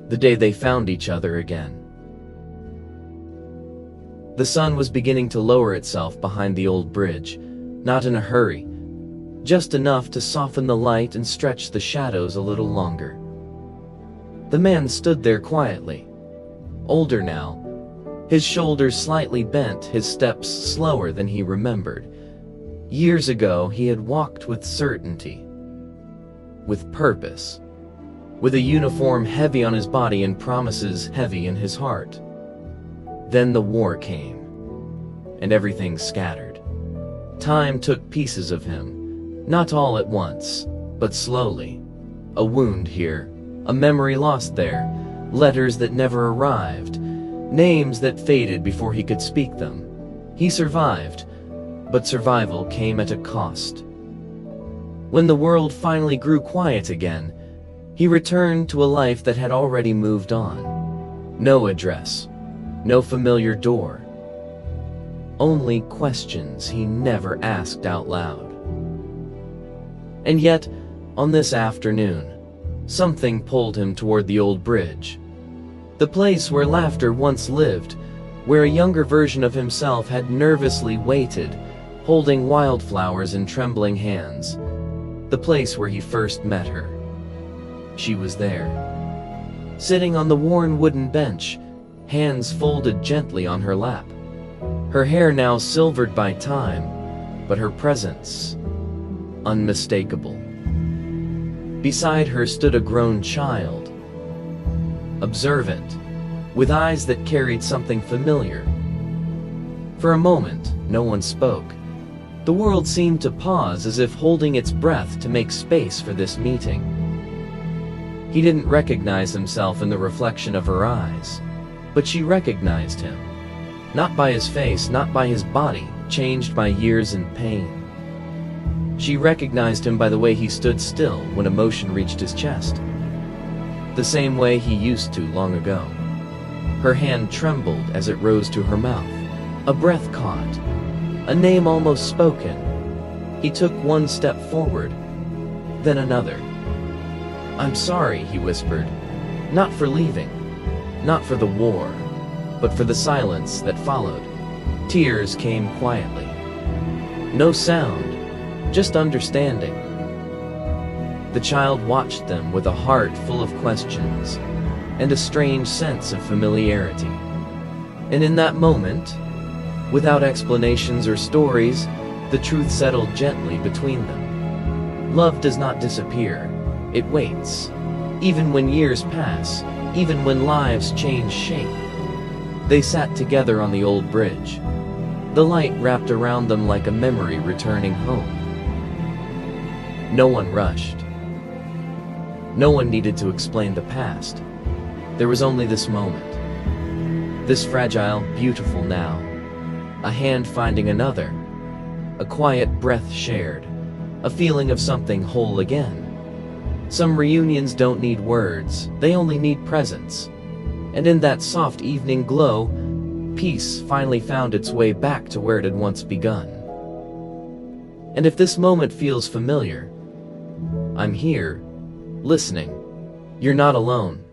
the day they found each other again. The sun was beginning to lower itself behind the old bridge, not in a hurry, just enough to soften the light and stretch the shadows a little longer. The man stood there quietly, older now, his shoulders slightly bent, his steps slower than he remembered. Years ago, he had walked with certainty, with purpose, with a uniform heavy on his body and promises heavy in his heart. Then the war came, and everything scattered. Time took pieces of him, not all at once, but slowly. A wound here, a memory lost there, letters that never arrived, names that faded before he could speak them. He survived, but survival came at a cost. When the world finally grew quiet again, he returned to a life that had already moved on. No address, no familiar door. Only questions he never asked out loud. And yet, on this afternoon, something pulled him toward the old bridge. The place where laughter once lived, where a younger version of himself had nervously waited, holding wildflowers in trembling hands. The place where he first met her. She was there, sitting on the worn wooden bench, hands folded gently on her lap. Her hair now silvered by time, but her presence unmistakable. Beside her stood a grown child, observant, with eyes that carried something familiar. For a moment, no one spoke. The world seemed to pause, as if holding its breath to make space for this meeting. He didn't recognize himself in the reflection of her eyes, but she recognized him. Not by his face, not by his body, changed by years and pain. She recognized him by the way he stood still when emotion reached his chest. The same way he used to long ago. Her hand trembled as it rose to her mouth. A breath caught, a name almost spoken. He took one step forward, then another. "I'm sorry," he whispered, "not for leaving, not for the war, but for the silence that followed." Tears came quietly. No sound, just understanding. The child watched them with a heart full of questions and a strange sense of familiarity. And in that moment, without explanations or stories, the truth settled gently between them. Love does not disappear, it waits. Even when years pass, even when lives change shape. They sat together on the old bridge, the light wrapped around them like a memory returning home. No one rushed. No one needed to explain the past. There was only this moment. This fragile, beautiful now. A hand finding another. A quiet breath shared. A feeling of something whole again. Some reunions don't need words, they only need presence. And in that soft evening glow, peace finally found its way back to where it had once begun. And if this moment feels familiar, I'm here, listening. You're not alone.